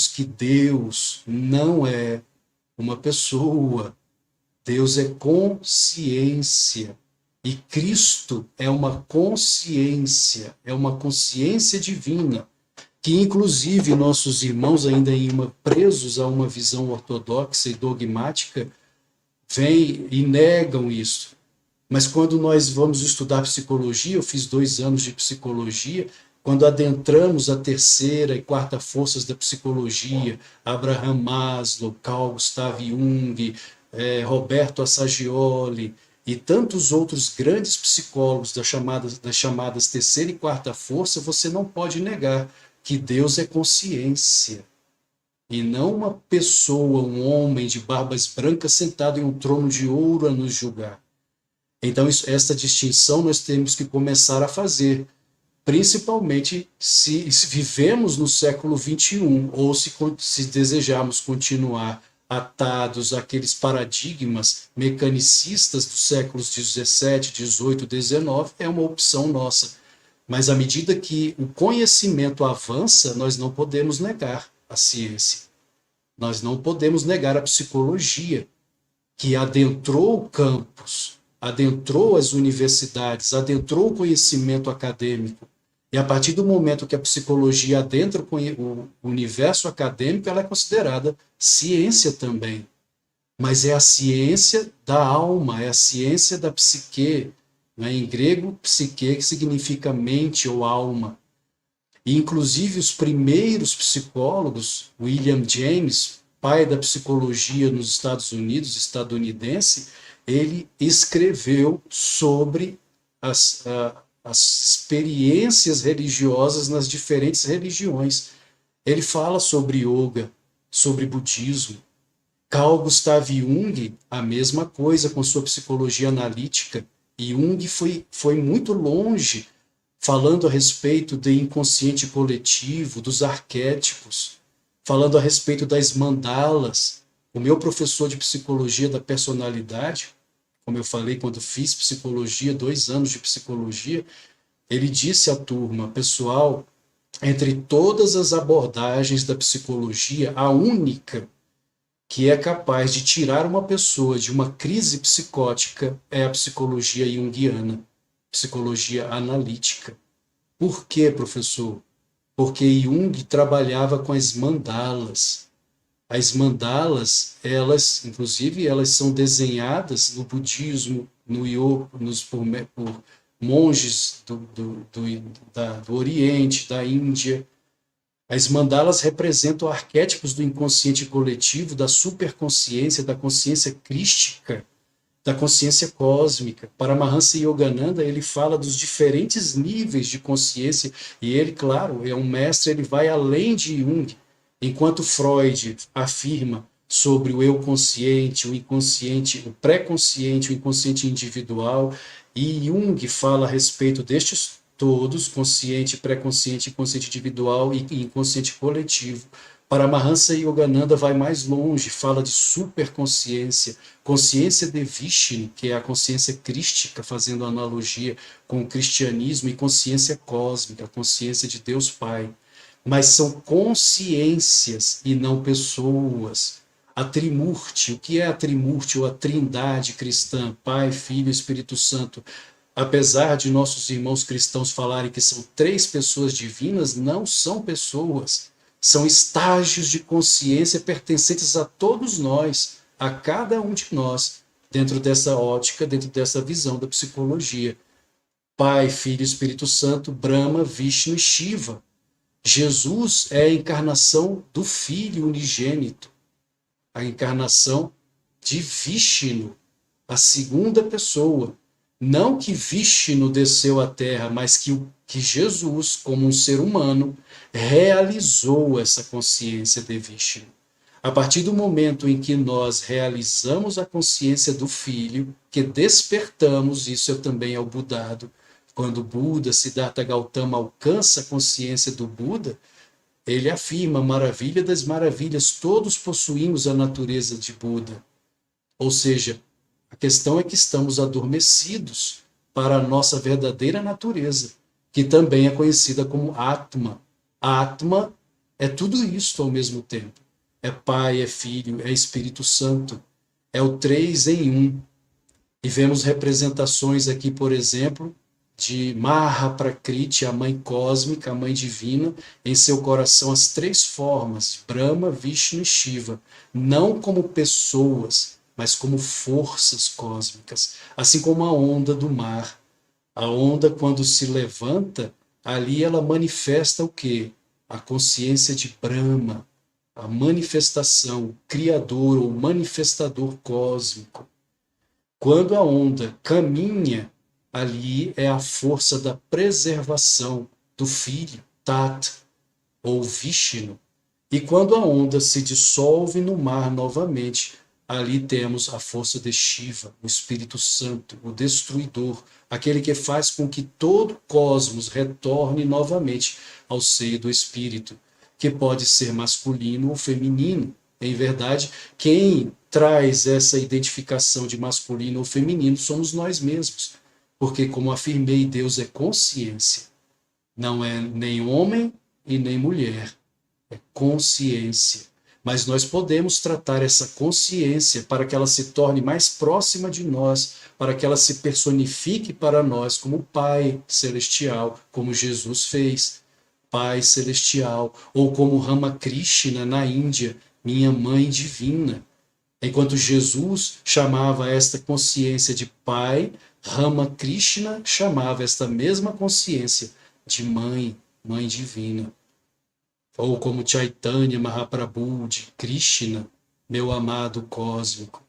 que Deus não é uma pessoa. Deus é consciência. E Cristo é uma consciência divina, que inclusive nossos irmãos ainda presos a uma visão ortodoxa e dogmática, vêm e negam isso. Mas quando nós vamos estudar psicologia, eu fiz 2 anos de psicologia, quando adentramos a terceira e quarta forças da psicologia, Abraham Maslow, Carl Gustav Jung, Roberto Assagioli e tantos outros grandes psicólogos das chamadas terceira e quarta força, você não pode negar que Deus é consciência. E não uma pessoa, um homem de barbas brancas sentado em um trono de ouro a nos julgar. Então, essa distinção nós temos que começar a fazer, principalmente se vivemos no século XXI, ou se desejarmos continuar atados àqueles paradigmas mecanicistas dos séculos XVII, XVIII, XIX, é uma opção nossa. Mas à medida que o conhecimento avança, nós não podemos negar a ciência. Nós não podemos negar a psicologia, que adentrou campos, adentrou as universidades, adentrou o conhecimento acadêmico. E a partir do momento que a psicologia adentra o universo acadêmico, ela é considerada ciência também. Mas é a ciência da alma, é a ciência da psique. Né? Em grego, psique, que significa mente ou alma. E, inclusive, os primeiros psicólogos, William James, pai da psicologia nos Estados Unidos, estadunidense, ele escreveu sobre as experiências religiosas nas diferentes religiões. Ele fala sobre yoga, sobre budismo. Carl Gustav Jung, a mesma coisa com sua psicologia analítica. E Jung foi muito longe falando a respeito do inconsciente coletivo, dos arquétipos, falando a respeito das mandalas. O meu professor de psicologia da personalidade, como eu falei, quando fiz psicologia, 2 anos de psicologia, ele disse à turma, pessoal, entre todas as abordagens da psicologia, a única que é capaz de tirar uma pessoa de uma crise psicótica é a psicologia junguiana, psicologia analítica. Por quê, professor? Porque Jung trabalhava com as mandalas. As mandalas, inclusive, elas são desenhadas no budismo, no yoga, por monges do Oriente, da Índia. As mandalas representam arquétipos do inconsciente coletivo, da superconsciência, da consciência crística, da consciência cósmica. Paramahansa Yogananda, ele fala dos diferentes níveis de consciência, e ele, claro, é um mestre, ele vai além de Jung, enquanto Freud afirma sobre o eu consciente, o inconsciente, o pré-consciente, o inconsciente individual, e Jung fala a respeito destes todos, consciente, pré-consciente, inconsciente individual e inconsciente coletivo. Paramahansa Yogananda vai mais longe, fala de superconsciência, consciência de Vishnu, que é a consciência crística, fazendo analogia com o cristianismo, e consciência cósmica, a consciência de Deus Pai. Mas são consciências e não pessoas. A Trimurti, o que é a Trimurti, ou a Trindade cristã, Pai, Filho e Espírito Santo? Apesar de nossos irmãos cristãos falarem que são 3 pessoas divinas, não são pessoas. São estágios de consciência pertencentes a todos nós, a cada um de nós, dentro dessa ótica, dentro dessa visão da psicologia. Pai, Filho e Espírito Santo, Brahma, Vishnu e Shiva. Jesus é a encarnação do Filho unigênito, a encarnação de Vishnu, a segunda pessoa. Não que Vishnu desceu à Terra, mas que Jesus, como um ser humano, realizou essa consciência de Vishnu. A partir do momento em que nós realizamos a consciência do Filho, que despertamos, isso também é o Budado, quando Buda, Siddhartha Gautama, alcança a consciência do Buda, ele afirma, maravilha das maravilhas, todos possuímos a natureza de Buda. Ou seja, a questão é que estamos adormecidos para a nossa verdadeira natureza, que também é conhecida como Atma. Atma É tudo isso ao mesmo tempo. É Pai, é Filho, é Espírito Santo. É o três em um. E vemos representações aqui, por exemplo, de Mahaprakriti, a mãe cósmica, a mãe divina, em seu coração as três formas, Brahma, Vishnu e Shiva, não como pessoas, mas como forças cósmicas, assim como a onda do mar. A onda, quando se levanta, ali ela manifesta o quê? A consciência de Brahma, a manifestação, o criador ou manifestador cósmico. Quando a onda caminha, ali é a força da preservação do filho, Tat, ou Vishnu. E quando a onda se dissolve no mar novamente, ali temos a força de Shiva, o Espírito Santo, o destruidor, aquele que faz com que todo o cosmos retorne novamente ao seio do Espírito, que pode ser masculino ou feminino. Em verdade, quem traz essa identificação de masculino ou feminino somos nós mesmos. Porque, como afirmei, Deus é consciência. Não é nem homem e nem mulher. É consciência. Mas nós podemos tratar essa consciência para que ela se torne mais próxima de nós, para que ela se personifique para nós como Pai Celestial, como Jesus fez, Pai Celestial, ou como Ramakrishna na Índia, minha Mãe Divina. Enquanto Jesus chamava esta consciência de Pai, Ramakrishna chamava esta mesma consciência de Mãe, Mãe Divina. Ou como Chaitanya Mahaprabhu de Krishna, meu amado cósmico.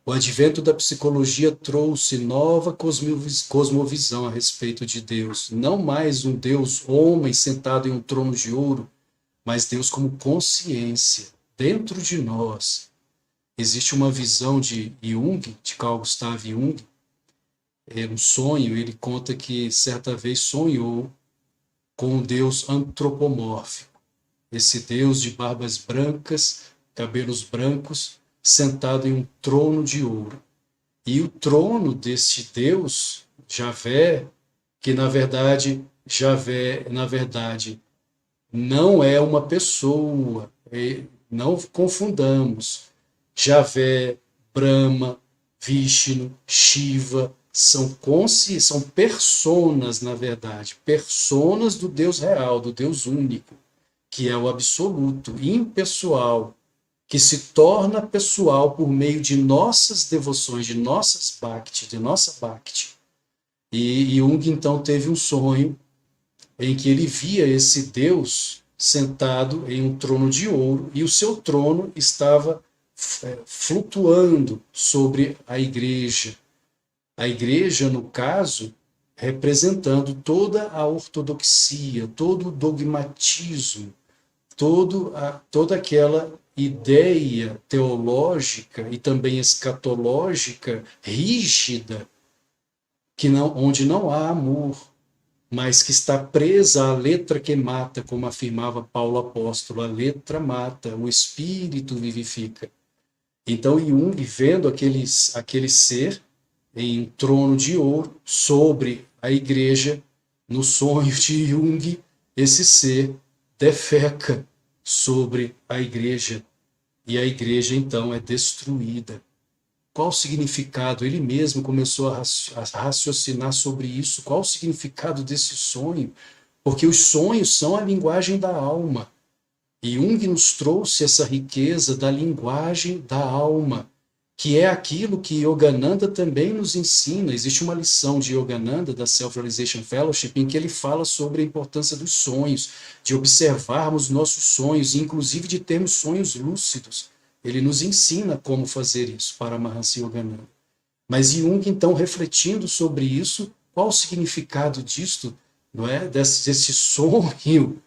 O advento da psicologia trouxe nova cosmovisão a respeito de Deus. Não mais um Deus homem sentado em um trono de ouro, mas Deus como consciência dentro de nós. Existe uma visão de Jung, de Carl Gustav Jung, um sonho. Ele conta que certa vez sonhou com um Deus antropomórfico. Esse Deus de barbas brancas, cabelos brancos, sentado em um trono de ouro. E o trono deste Deus, Javé, que Javé, na verdade, não é uma pessoa, não confundamos. Javé, Brahma, Vishnu, Shiva, são personas, na verdade, personas do Deus real, do Deus único, que é o absoluto, impessoal, que se torna pessoal por meio de nossas devoções, de nossas bhakti, de nossa bhakti. E Jung, então, teve um sonho em que ele via esse Deus sentado em um trono de ouro, e o seu trono estava flutuando sobre a igreja. A igreja, no caso, representando toda a ortodoxia, todo o dogmatismo, toda aquela ideia teológica e também escatológica rígida, onde não há amor, mas que está presa à letra que mata, como afirmava Paulo apóstolo. A letra mata, o espírito vivifica. Então Jung, vendo aquele ser em um trono de ouro sobre a igreja, no sonho de Jung, esse ser defeca sobre a igreja, e a igreja então é destruída. Qual o significado? Ele mesmo começou a raciocinar sobre isso. Qual o significado desse sonho? Porque os sonhos são a linguagem da alma. E Jung nos trouxe essa riqueza da linguagem da alma, que é aquilo que Yogananda também nos ensina. Existe uma lição de Yogananda, da Self-Realization Fellowship, em que ele fala sobre a importância dos sonhos, de observarmos nossos sonhos, e inclusive de termos sonhos lúcidos. Ele nos ensina como fazer isso para Mahasi Yogananda. Mas Jung, então, refletindo sobre isso, qual o significado disto, não é? Desse sonho?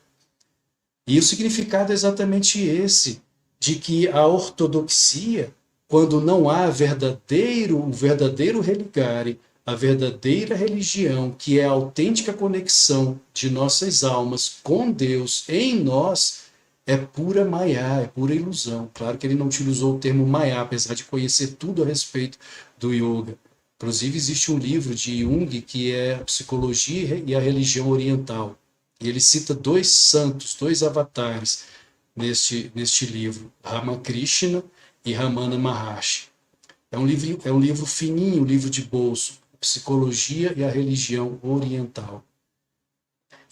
E o significado é exatamente esse, de que a ortodoxia, quando não há o verdadeiro religare, a verdadeira religião, que é a autêntica conexão de nossas almas com Deus em nós, é pura maya, é pura ilusão. Claro que ele não utilizou o termo maya, apesar de conhecer tudo a respeito do yoga. Inclusive, existe um livro de Jung que é a Psicologia e a Religião Oriental. E ele cita dois santos, dois avatares neste livro, Ramakrishna e Ramana Maharshi. É um livro fininho, um livro de bolso, Psicologia e a Religião Oriental.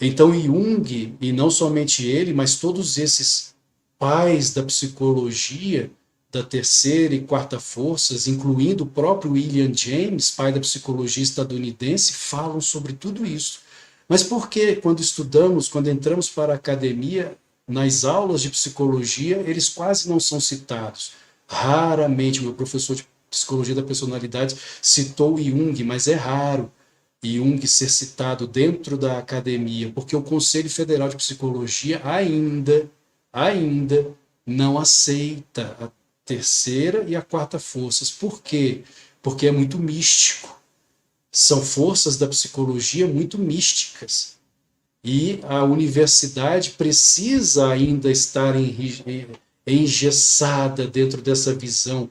Então Jung, e não somente ele, mas todos esses pais da psicologia da terceira e quarta forças, incluindo o próprio William James, pai da psicologia estadunidense, falam sobre tudo isso. Mas por que, quando estudamos, quando entramos para a academia, nas aulas de psicologia, eles quase não são citados? Raramente, meu professor de psicologia da personalidade citou Jung, mas é raro Jung ser citado dentro da academia, porque o Conselho Federal de Psicologia ainda não aceita a terceira e a quarta forças. Por quê? Porque é muito místico. São forças da psicologia muito místicas. E a universidade precisa ainda estar engessada dentro dessa visão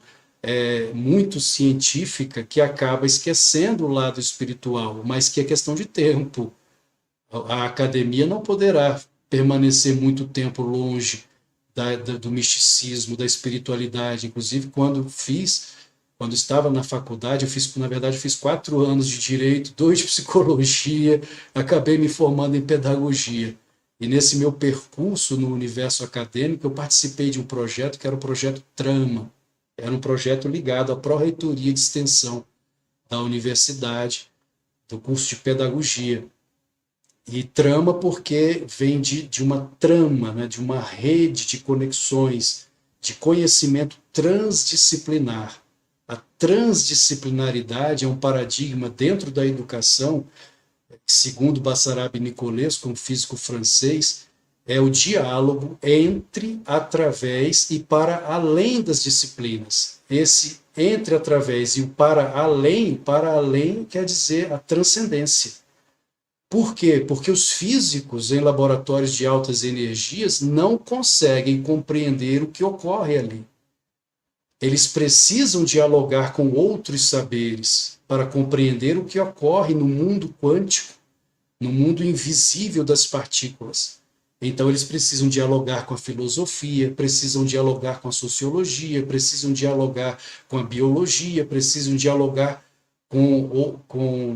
muito científica, que acaba esquecendo o lado espiritual, mas que é questão de tempo. A academia não poderá permanecer muito tempo longe do misticismo, da espiritualidade. Inclusive, quando estava na faculdade, na verdade, eu fiz 4 anos de direito, 2 de psicologia, acabei me formando em pedagogia. E nesse meu percurso no universo acadêmico, eu participei de um projeto que era o projeto Trama. Era um projeto ligado à pró-reitoria de extensão da universidade, do curso de pedagogia. E trama porque vem de uma trama, né, de uma rede de conexões, de conhecimento transdisciplinar. A transdisciplinaridade é um paradigma dentro da educação, segundo Basarab Nicolescu, um físico francês, é o diálogo entre, através e para além das disciplinas. Esse entre, através e o para além quer dizer a transcendência. Por quê? Porque os físicos em laboratórios de altas energias não conseguem compreender o que ocorre ali. Eles precisam dialogar com outros saberes para compreender o que ocorre no mundo quântico, no mundo invisível das partículas. Então, eles precisam dialogar com a filosofia, precisam dialogar com a sociologia, precisam dialogar com a biologia, precisam dialogar com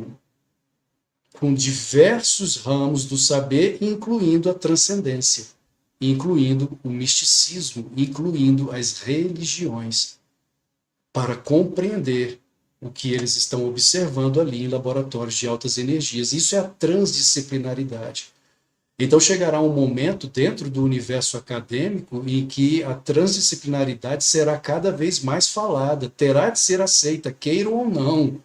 diversos ramos do saber, incluindo a transcendência, incluindo o misticismo, incluindo as religiões, para compreender o que eles estão observando ali em laboratórios de altas energias. Isso é a transdisciplinaridade. Então chegará um momento dentro do universo acadêmico em que a transdisciplinaridade será cada vez mais falada, terá de ser aceita, queiram ou não.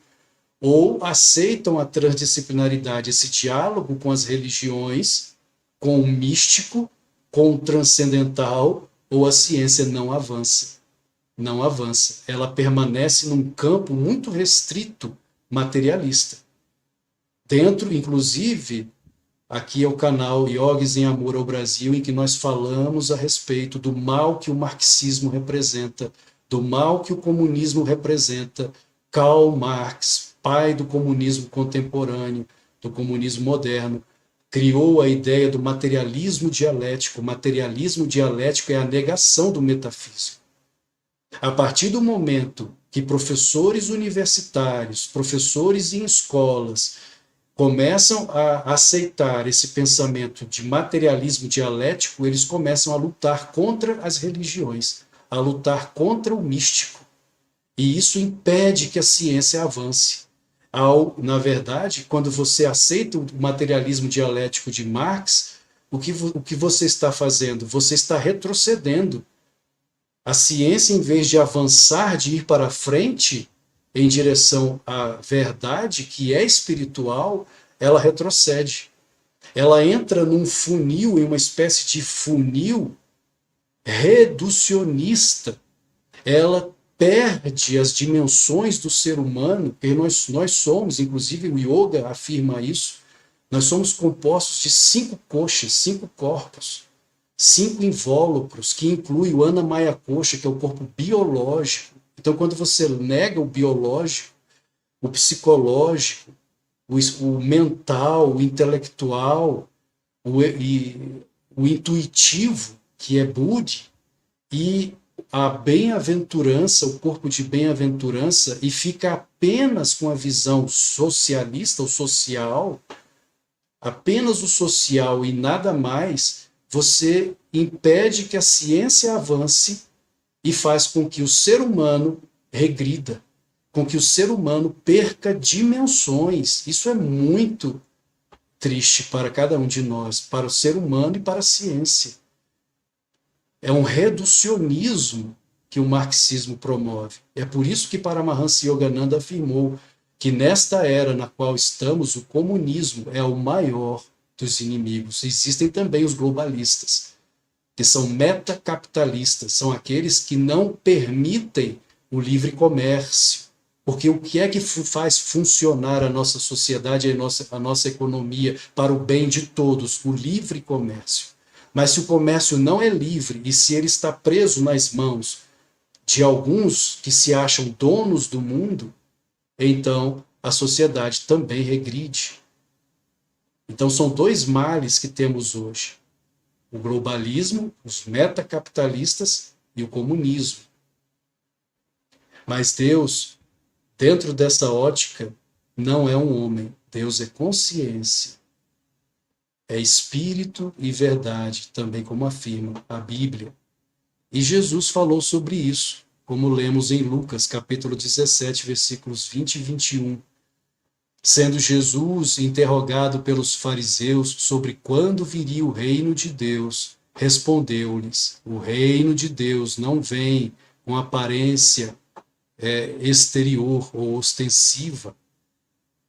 Ou aceitam a transdisciplinaridade, esse diálogo com as religiões, com o místico, com o transcendental, ou a ciência não avança. Não avança. Ela permanece num campo muito restrito, materialista. Dentro, inclusive, aqui é o canal Yogis em Amor ao Brasil, em que nós falamos a respeito do mal que o marxismo representa, do mal que o comunismo representa. Karl Marx, pai do comunismo contemporâneo, do comunismo moderno, criou a ideia do materialismo dialético. O materialismo dialético é a negação do metafísico. A partir do momento que professores universitários, professores em escolas, começam a aceitar esse pensamento de materialismo dialético, eles começam a lutar contra as religiões, a lutar contra o místico. E isso impede que a ciência avance. Na verdade, quando você aceita o materialismo dialético de Marx, o que você está fazendo? Você está retrocedendo. A ciência, em vez de avançar, de ir para frente em direção à verdade, que é espiritual, ela retrocede. Ela entra num funil, em uma espécie de funil reducionista. Ela perde as dimensões do ser humano, porque nós somos, inclusive o yoga afirma isso, nós somos compostos de 5 coxas, 5 corpos, 5 invólucros, que inclui o Anamaya Kosha, que é o corpo biológico. Então, quando você nega o biológico, o psicológico, o mental, o intelectual, o intuitivo, que é Budi, e a bem-aventurança, o corpo de bem-aventurança, e fica apenas com a visão socialista, o social, apenas o social e nada mais, você impede que a ciência avance e faz com que o ser humano regrida, com que o ser humano perca dimensões. Isso é muito triste para cada um de nós, para o ser humano e para a ciência. É um reducionismo que o marxismo promove. É por isso que Paramahansa Yogananda afirmou que nesta era na qual estamos, o comunismo é o maior dos inimigos. Existem também os globalistas, que são metacapitalistas, são aqueles que não permitem o livre comércio. Porque o que é que faz funcionar a nossa sociedade, a nossa economia para o bem de todos? O livre comércio. Mas se o comércio não é livre e se ele está preso nas mãos de alguns que se acham donos do mundo, então a sociedade também regride. Então são dois males que temos hoje: o globalismo, os metacapitalistas e o comunismo. Mas Deus, dentro dessa ótica, não é um homem. Deus é consciência. É espírito e verdade, também como afirma a Bíblia. E Jesus falou sobre isso, como lemos em Lucas, capítulo 17, versículos 20 e 21. Sendo Jesus interrogado pelos fariseus sobre quando viria o reino de Deus, respondeu-lhes: o reino de Deus não vem com aparência exterior ou ostensiva.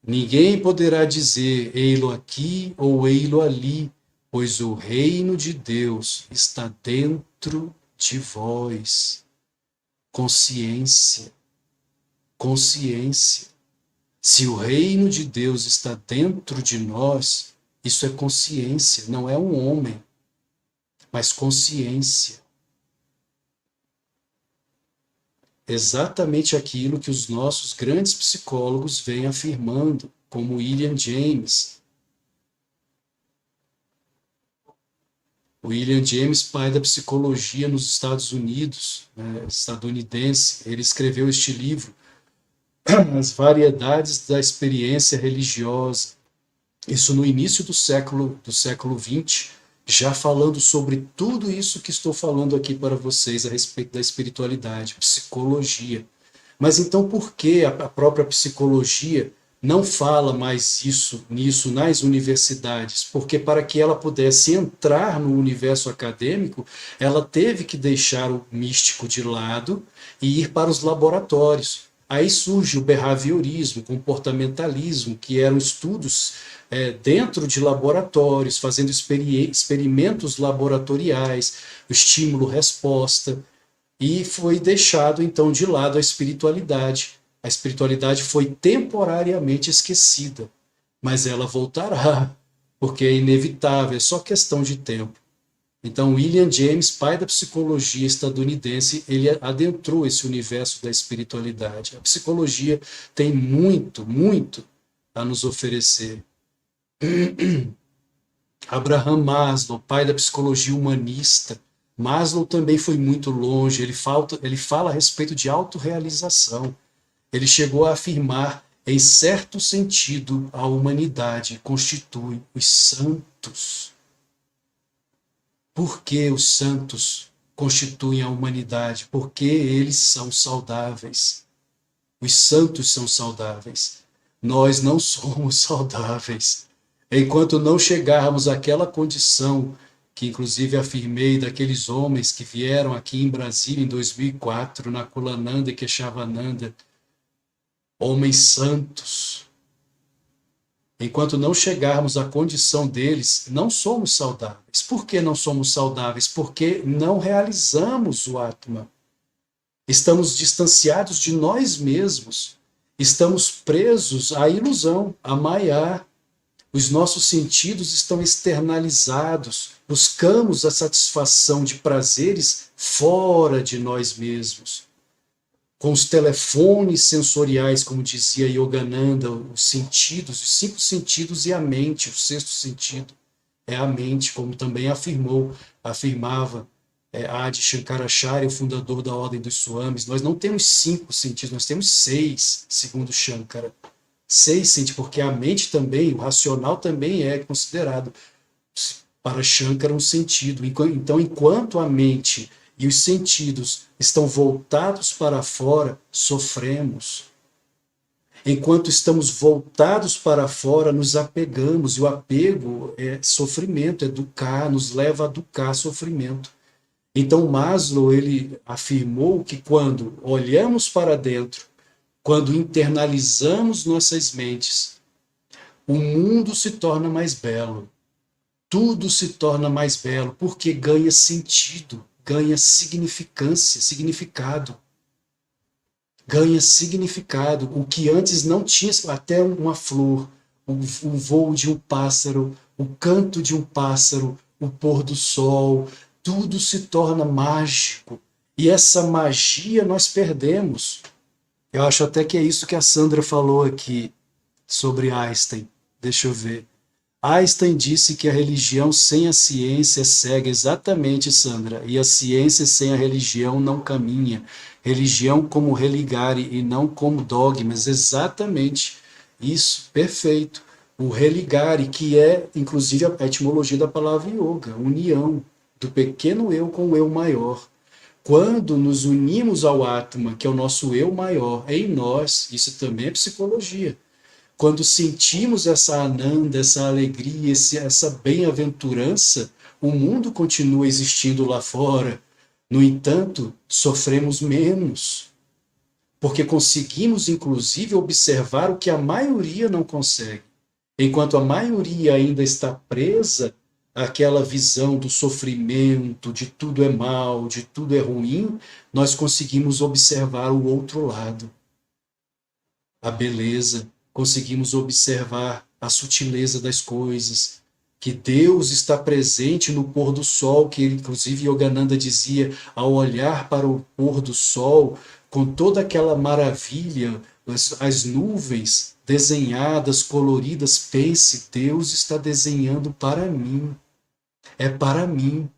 Ninguém poderá dizer ei-lo aqui ou ei-lo ali, pois o reino de Deus está dentro de vós. Consciência. Consciência. Se o reino de Deus está dentro de nós, isso é consciência, não é um homem, mas consciência. Exatamente aquilo que os nossos grandes psicólogos vêm afirmando, como William James. William James, pai da psicologia nos Estados Unidos, estadunidense, ele escreveu este livro, As Variedades da Experiência Religiosa. Isso no início do século XX, já falando sobre tudo isso que estou falando aqui para vocês a respeito da espiritualidade, psicologia. Mas então por que a própria psicologia não fala mais nisso nas universidades? Porque para que ela pudesse entrar no universo acadêmico, ela teve que deixar o místico de lado e ir para os laboratórios. Aí surge o behaviorismo, o comportamentalismo, que eram estudos dentro de laboratórios, fazendo experimentos laboratoriais, o estímulo-resposta, e foi deixado então de lado a espiritualidade. A espiritualidade foi temporariamente esquecida, mas ela voltará, porque é inevitável, é só questão de tempo. Então, William James, pai da psicologia estadunidense, ele adentrou esse universo da espiritualidade. A psicologia tem muito, muito a nos oferecer. Abraham Maslow, pai da psicologia humanista. Maslow também foi muito longe, ele fala a respeito de autorrealização. Ele chegou a afirmar, em certo sentido, a humanidade constitui os santos. Por que os santos constituem a humanidade? Porque eles são saudáveis. Os santos são saudáveis. Nós não somos saudáveis. Enquanto não chegarmos àquela condição que inclusive afirmei daqueles homens que vieram aqui em Brasília em 2004, na Kulananda e Keshavananda, homens santos. Enquanto não chegarmos à condição deles, não somos saudáveis. Por que não somos saudáveis? Porque não realizamos o Atman. Estamos distanciados de nós mesmos. Estamos presos à ilusão, à Maya. Os nossos sentidos estão externalizados. Buscamos a satisfação de prazeres fora de nós mesmos. Com os telefones sensoriais, como dizia Yogananda, os sentidos, os 5 sentidos e a mente, o 6º sentido. é a mente, como também afirmava Adi Shankaracharya, o fundador da Ordem dos Swamis. Nós não temos 5 sentidos, nós temos 6, segundo Shankara. 6 sentidos, porque a mente também, o racional também é considerado para Shankara um sentido. Então, enquanto a mente e os sentidos estão voltados para fora, sofremos. Enquanto estamos voltados para fora, nos apegamos, e o apego é sofrimento, é dukkha, nos leva a dukkha, sofrimento. Então Maslow, ele afirmou que quando olhamos para dentro, quando internalizamos nossas mentes, o mundo se torna mais belo. Tudo se torna mais belo, porque ganha sentido, ganha significância, significado. Ganha significado. O que antes não tinha, até uma flor, o voo de um pássaro, o canto de um pássaro, o pôr do sol, tudo se torna mágico. E essa magia nós perdemos. Eu acho até que é isso que a Sandra falou aqui sobre Einstein. Deixa eu ver. Einstein disse que a religião sem a ciência é cega. Exatamente, Sandra. E a ciência sem a religião não caminha. Religião como religare e não como dogmas. Exatamente. Isso, perfeito. O religare, que é, inclusive, a etimologia da palavra yoga, união do pequeno eu com o eu maior. Quando nos unimos ao Atma, que é o nosso eu maior, em nós, isso também é psicologia. Quando sentimos essa ananda, essa alegria, essa bem-aventurança, o mundo continua existindo lá fora. No entanto, sofremos menos, porque conseguimos, inclusive, observar o que a maioria não consegue. Enquanto a maioria ainda está presa àquela visão do sofrimento, de tudo é mal, de tudo é ruim, nós conseguimos observar o outro lado, a beleza, conseguimos observar a sutileza das coisas, que Deus está presente no pôr do sol, que inclusive Yogananda dizia, ao olhar para o pôr do sol, com toda aquela maravilha, as nuvens desenhadas, coloridas, pense, Deus está desenhando para mim, é para mim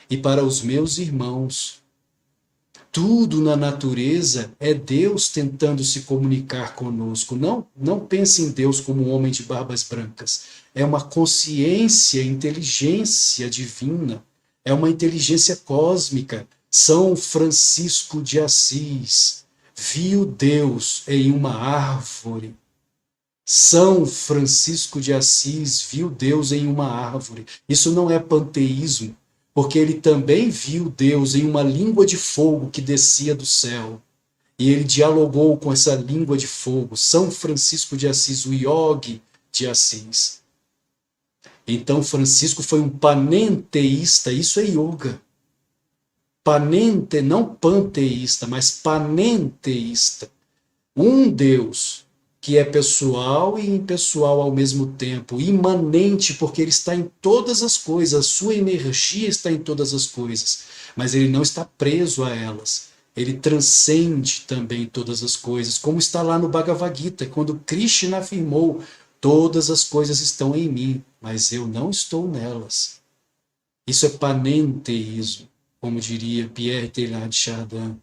e para os meus irmãos. Tudo na natureza é Deus tentando se comunicar conosco. Não pense em Deus como um homem de barbas brancas. É uma consciência, inteligência divina. É uma inteligência cósmica. São Francisco de Assis viu Deus em uma árvore. São Francisco de Assis viu Deus em uma árvore. Isso não é panteísmo, porque ele também viu Deus em uma língua de fogo que descia do céu. E ele dialogou com essa língua de fogo. São Francisco de Assis, o Yogi de Assis. Então Francisco foi um panenteísta, isso é yoga. Panente, não panteísta, mas panenteísta. Um Deus que é pessoal e impessoal ao mesmo tempo, imanente, porque ele está em todas as coisas, a sua energia está em todas as coisas, mas ele não está preso a elas. Ele transcende também todas as coisas, como está lá no Bhagavad Gita, quando Krishna afirmou: todas as coisas estão em mim, mas eu não estou nelas. Isso é panenteísmo, como diria Pierre Teilhard de Chardin.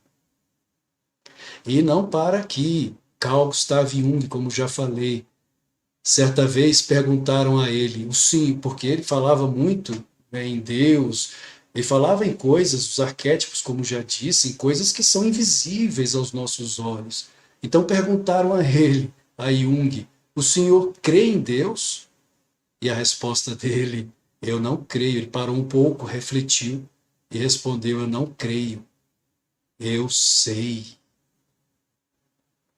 E não para aqui. Carl Gustav Jung, como já falei, certa vez perguntaram a ele, sim, porque ele falava muito em Deus, ele falava em coisas, os arquétipos, como já disse, em coisas que são invisíveis aos nossos olhos. Então perguntaram a ele, a Jung, o senhor crê em Deus? E a resposta dele, eu não creio. Ele parou um pouco, refletiu e respondeu, eu não creio. Eu sei.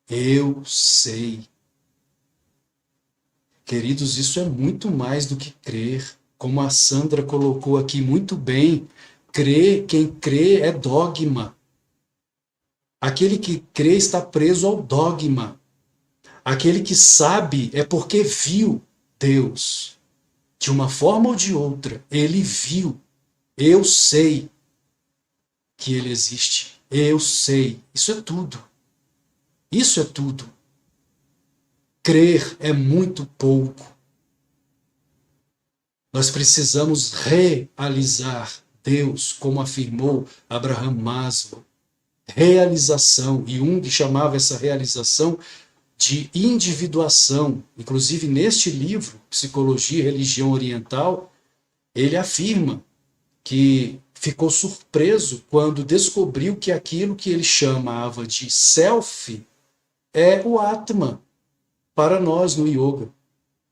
Eu sei. Queridos, isso é muito mais do que crer. Como a Sandra colocou aqui muito bem, quem crê é dogma. Aquele que crê está preso ao dogma. Aquele que sabe é porque viu Deus. De uma forma ou de outra, ele viu. Eu sei que ele existe. Eu sei. Isso é tudo. Isso é tudo. Crer é muito pouco. Nós precisamos realizar Deus, como afirmou Abraham Maslow. Realização. Jung chamava essa realização de individuação. Inclusive, neste livro, Psicologia e Religião Oriental, ele afirma que ficou surpreso quando descobriu que aquilo que ele chamava de self é o Atman para nós no yoga.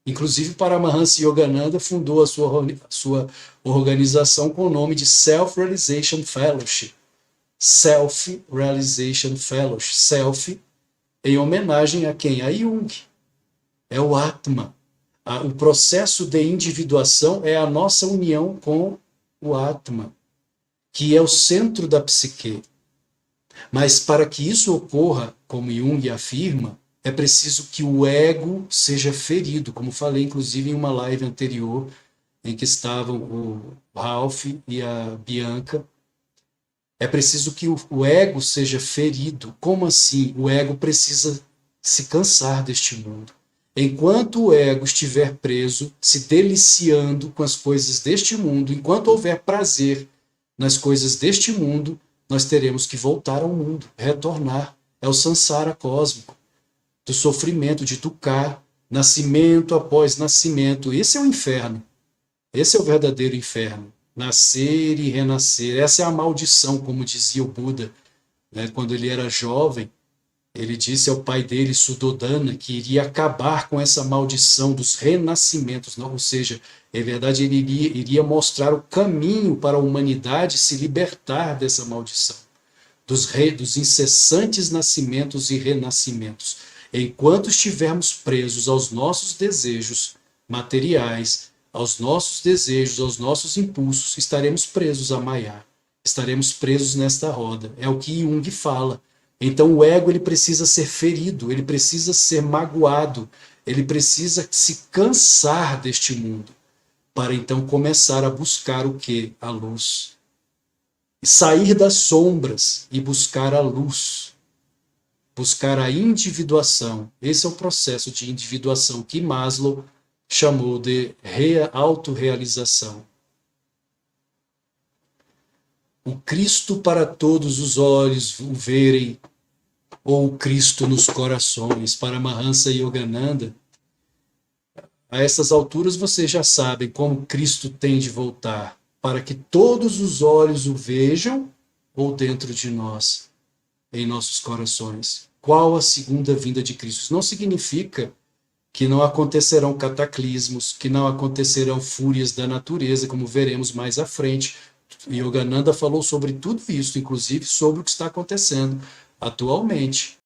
Inclusive, Paramahansa Yogananda fundou a sua organização com o nome de Self-Realization Fellowship. Self-Realization Fellowship. Self em homenagem a quem? A Jung. É o Atman. O processo de individuação é a nossa união com o Atman, que é o centro da psique. Mas para que isso ocorra, como Jung afirma, é preciso que o ego seja ferido, como falei inclusive em uma live anterior, em que estavam o Ralph e a Bianca. É preciso que o ego seja ferido. Como assim? O ego precisa se cansar deste mundo. Enquanto o ego estiver preso, se deliciando com as coisas deste mundo, enquanto houver prazer nas coisas deste mundo, nós teremos que voltar ao mundo, retornar. É o samsara cósmico, do sofrimento, de dukkha, nascimento após nascimento. Esse é o inferno. Esse é o verdadeiro inferno. Nascer e renascer. Essa é a maldição, como dizia o Buda, né? Quando ele era jovem, ele disse ao pai dele, Suddhodana, que iria acabar com essa maldição dos renascimentos. Não? Ou seja, é verdade, ele iria mostrar o caminho para a humanidade se libertar dessa maldição, dos incessantes nascimentos e renascimentos. Enquanto estivermos presos aos nossos desejos materiais, aos nossos desejos, aos nossos impulsos, estaremos presos a Maya, estaremos presos nesta roda. É o que Jung fala. Então o ego ele precisa ser ferido, ele precisa ser magoado, ele precisa se cansar deste mundo, para então começar a buscar o quê? A luz. Sair das sombras e buscar a luz. Buscar a individuação. Esse é o processo de individuação que Maslow chamou de autorrealização. O Cristo para todos os olhos o verem, ou o Cristo nos corações. Paramahansa Yogananda. A essas alturas vocês já sabem como Cristo tem de voltar, para que todos os olhos o vejam, ou dentro de nós, em nossos corações. Qual a segunda vinda de Cristo? Isso não significa que não acontecerão cataclismos, que não acontecerão fúrias da natureza, como veremos mais à frente. Yogananda falou sobre tudo isso, inclusive sobre o que está acontecendo atualmente.